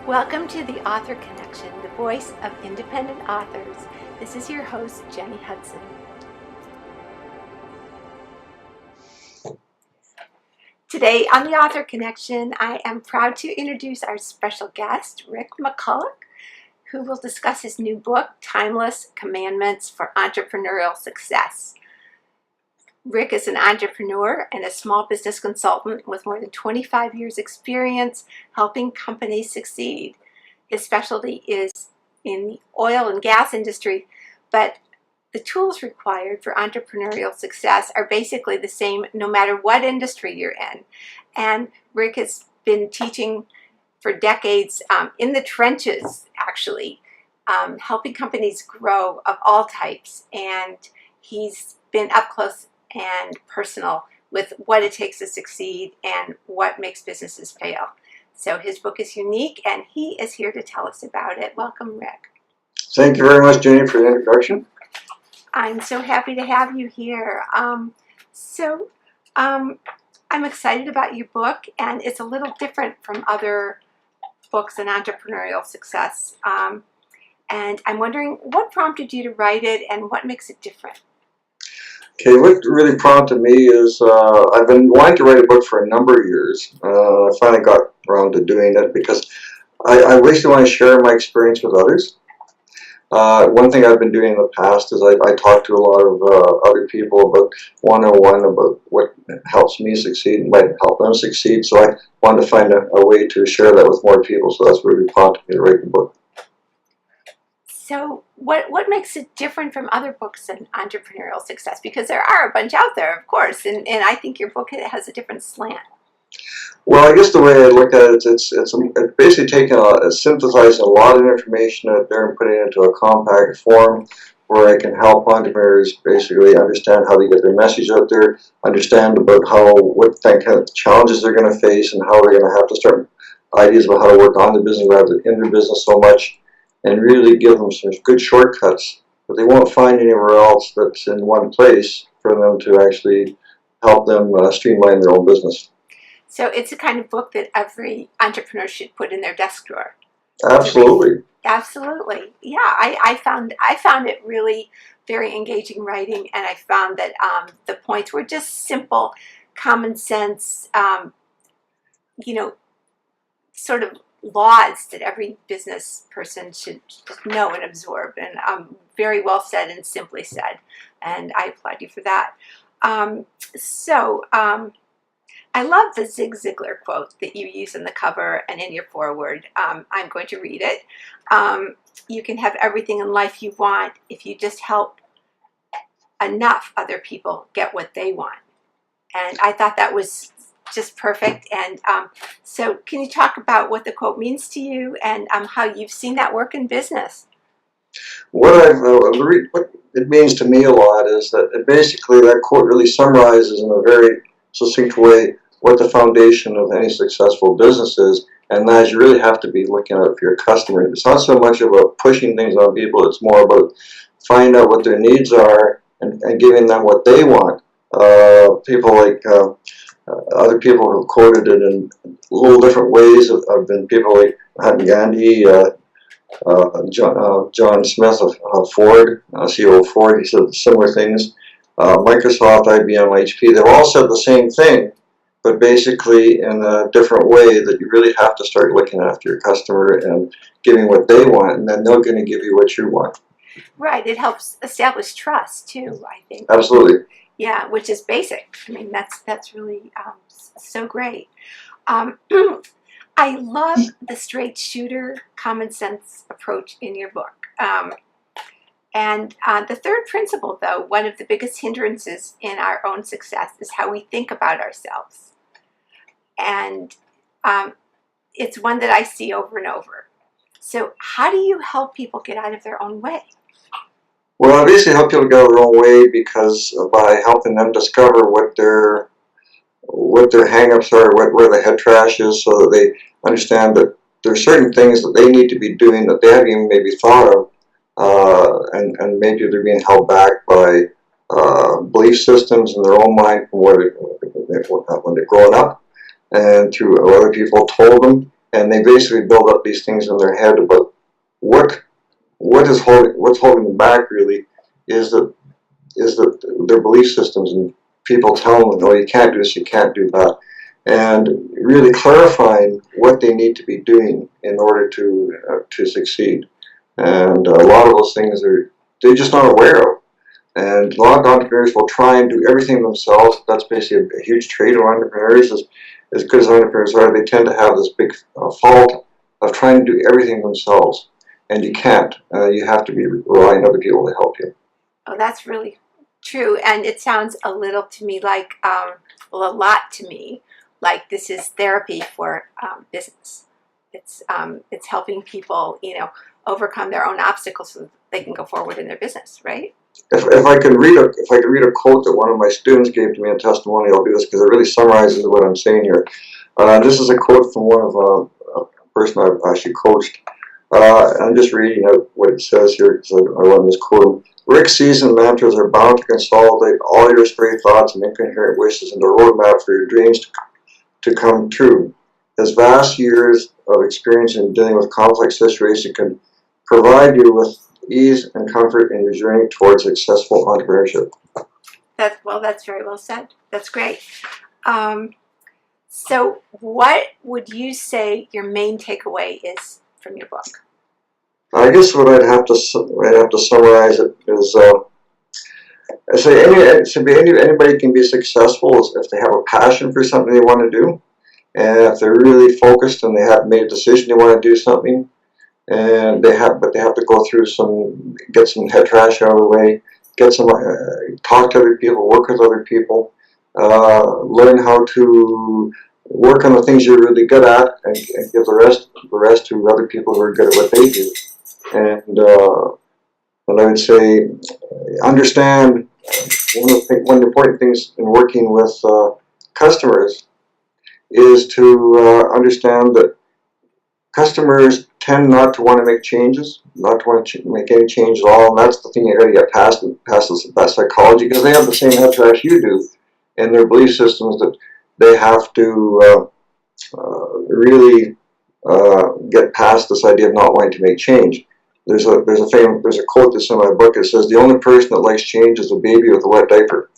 Welcome to the Author Connection, the voice of independent authors. This is your host, Jenny Hudson. Today on the Author Connection, I am proud to introduce our special guest, Rick McCulloch, who will discuss his new book, Timeless Commandments for Entrepreneurial Success. Rick is an entrepreneur and a small business consultant with more than 25 years experience helping companies succeed. His specialty is in the oil and gas industry, but the tools required for entrepreneurial success are basically the same no matter what industry you're in. And Rick has been teaching for decades in the trenches, actually, helping companies grow of all types. And he's been up close and personal with what it takes to succeed and what makes businesses fail. So his book is unique, and he is here to tell us about it. Welcome, Rick. Thank you very much, Jenny, for the introduction. I'm so happy to have you here. I'm excited about your book, and it's a little different from other books on entrepreneurial success. And I'm wondering, what prompted you to write it, and what makes it different? Okay, what really prompted me is I've been wanting to write a book for a number of years. I finally got around to doing it because I basically want to share my experience with others. One thing I've been doing in the past is I talk to a lot of other people about one-on-one about what helps me succeed and might help them succeed. So I wanted to find a way to share that with more people. So that's what really prompted me to write the book. So what makes it different from other books on entrepreneurial success? Because there are a bunch out there, of course, and I think your book has a different slant. Well, I guess the way I look at it, it's basically taking synthesizing a lot of information out there and putting it into a compact form where I can help entrepreneurs basically understand how they get their message out there, understand about what kind of challenges they're going to face and how they're going to have to start ideas about how to work on the business rather than in their business so much, and really give them some good shortcuts that they won't find anywhere else that's in one place for them to actually help them streamline their own business. So it's a kind of book that every entrepreneur should put in their desk drawer. Absolutely. Absolutely. Yeah, I found it really very engaging writing, and I found that the points were just simple, common sense, sort of laws that every business person should know and absorb, and very well said and simply said, and I applaud you for that. I love the Zig Ziglar quote that you use in the cover and in your foreword. I'm going to read it. You can have everything in life you want if you just help enough other people get what they want. And I thought that was just perfect. And so can you talk about what the quote means to you and how you've seen that work in business? What it means to me a lot is that basically that quote really summarizes in a very succinct way what the foundation of any successful business is, and that is you really have to be looking out for your customer. It's not so much about pushing things on people, it's more about finding out what their needs are and giving them what they want. People like other people who have quoted it in little different ways have been people like Mahatma Gandhi, John Smith of Ford, CEO of Ford. He said similar things. Microsoft, IBM, HP, they've all said the same thing, but basically in a different way, that you really have to start looking after your customer and giving what they want, and then they're going to give you what you want. Right. It helps establish trust too, I think. Absolutely. Yeah, which is basic. I mean, that's really so great. I love the straight shooter, common sense approach in your book. And the third principle, though, one of the biggest hindrances in our own success is how we think about ourselves. And it's one that I see over and over. So how do you help people get out of their own way? Well, I basically help people get out of their own way because by helping them discover what their hang-ups are, where the head trash is, so that they understand that there are certain things that they need to be doing that they haven't even maybe thought of, and maybe they're being held back by belief systems in their own mind from when they're growing up, and through what other people told them, and they basically build up these things in their head about what's holding them back really is that their belief systems and people telling them, no, you can't do this, you can't do that, and really clarifying what they need to be doing in order to succeed. And a lot of those things they're just not aware of. And a lot of entrepreneurs will try and do everything themselves. That's basically a huge trait of entrepreneurs. As good as entrepreneurs are, they tend to have this big fault of trying to do everything themselves. And you can't. You have to be relying on other people to help you. Oh, that's really true. And it sounds a little to me like, well, a lot to me, like this is therapy for business. It's helping people, overcome their own obstacles so that they can go forward in their business, right? If I could read a quote that one of my students gave to me in testimony, I'll do this because it really summarizes what I'm saying here. This is a quote from one of a person I've actually coached. I'm just reading out what it says here because I want to misquote him. Rick seasoned mantras are bound to consolidate all your stray thoughts and incoherent wishes into a roadmap for your dreams to come true. His vast years of experience in dealing with complex situations can provide you with ease and comfort in your journey towards successful entrepreneurship. That's very well said. That's great. So what would you say your main takeaway is from your book? I guess what I'd have to summarize it is I say anybody can be successful if they have a passion for something they want to do, and if they're really focused and they have made a decision they want to do something, and they have to go through get some head trash out of the way, talk to other people, work with other people, learn how to work on the things you're really good at, and give the rest to other people who are good at what they do. And I would say understand one of the important things in working with customers is to understand that customers tend not to want to make changes, not to want to make any change at all, and that's the thing you got to get past that psychology, because they have the same head trash you do in their belief systems that they have to really get past this idea of not wanting to make change. There's a quote that's in my book. It says, "The only person that likes change is a baby with a wet diaper."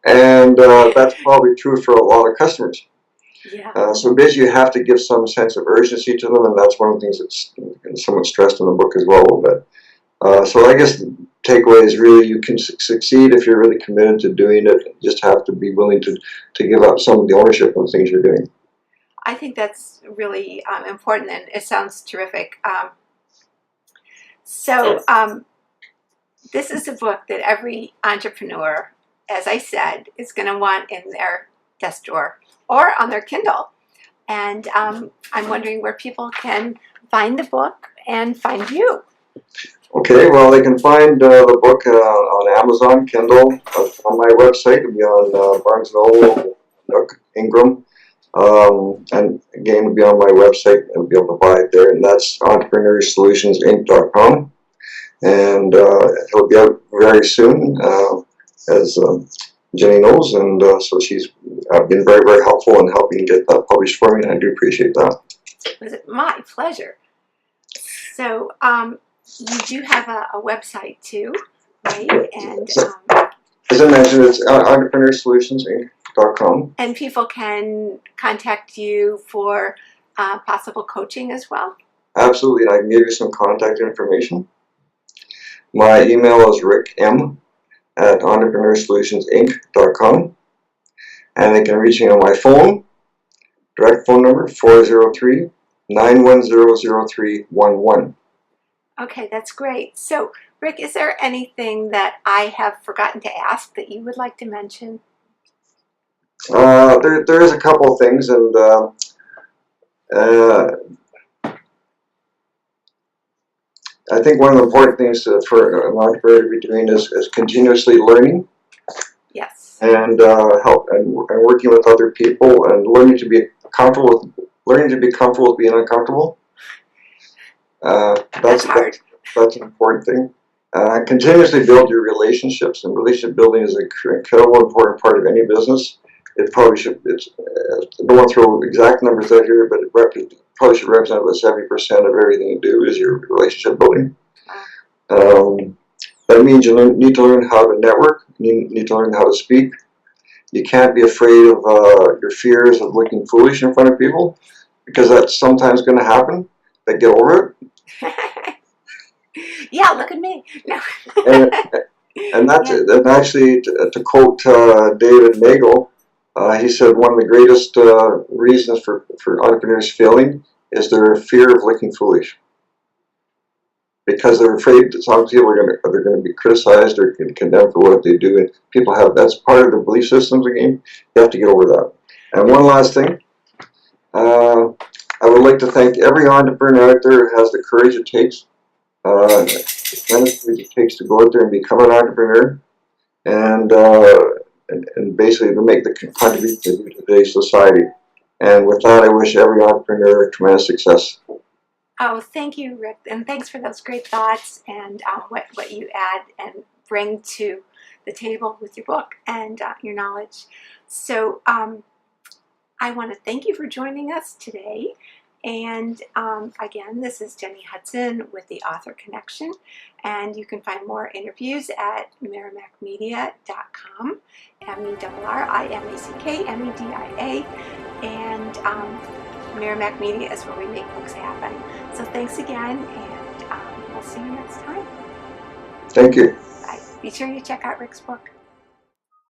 And that's probably true for a lot of customers. Yeah. So basically, you have to give some sense of urgency to them, and that's one of the things that's somewhat stressed in the book as well a little bit. So I guess the takeaway is really you can succeed if you're really committed to doing it. You just have to be willing to give up some of the ownership of the things you're doing. I think that's really important, and it sounds terrific. This is a book that every entrepreneur, as I said, is going to want in their desk drawer or on their Kindle. And I'm wondering where people can find the book and find you. Okay, well, they can find the book on Amazon, Kindle, on my website. It'll be on Barnes & Noble, Nook, Ingram. And again, it'll be on my website. I'll be able to buy it there, and that's entrepreneursolutionsInc.com. And it'll be out very soon, as Jenny knows, and so she's been very, very helpful in helping get that published for me, and I do appreciate that. Was it my pleasure? So you do have a website too, right? And as I mentioned, it's entrepreneursolutionsInc.com. And people can contact you for possible coaching as well? Absolutely, and I can give you some contact information. My email is rickm@entrepreneursolutionsInc.com, and they can reach me on my phone, direct phone number 403-910-0311. Okay, that's great. So, Rick, is there anything that I have forgotten to ask that you would like to mention? There is a couple of things, and I think one of the important things for an entrepreneur to be doing is continuously learning. Yes. And working with other people, and learning to be comfortable with being uncomfortable. That's hard. That's an important thing. Continuously build your relationships, and relationship building is an incredible important part of any business. it probably should. I don't want to throw exact numbers out here, but probably should represent about 70% of everything you do is your relationship building. That means you need to learn how to network. You need to learn how to speak. You can't be afraid of your fears of looking foolish in front of people, because that's sometimes going to happen. But get over it. Yeah, look at me. No. it. And that's it. And actually, to quote David Nagel, he said one of the greatest reasons for entrepreneurs failing is their fear of looking foolish, because they're afraid that some people are going to be criticized or condemned for what they do, and people have, that's part of the belief systems again. You have to get over that. And one last thing, I would like to thank every entrepreneur out there who has the courage it takes. The courage it takes to go out there and become an entrepreneur, and basically to make the contribution to today's society. And with that, I wish every entrepreneur tremendous success. Oh, thank you, Rick, and thanks for those great thoughts and what you add and bring to the table with your book and your knowledge. So I want to thank you for joining us today. And again, this is Jenny Hudson with the Author Connection, and you can find more interviews at merrimackmedia.com, MERRIMACKMEDIA, and Merrimack Media is where we make books happen. So thanks again, and we'll see you next time. Thank you. Bye. Be sure you check out Rick's book.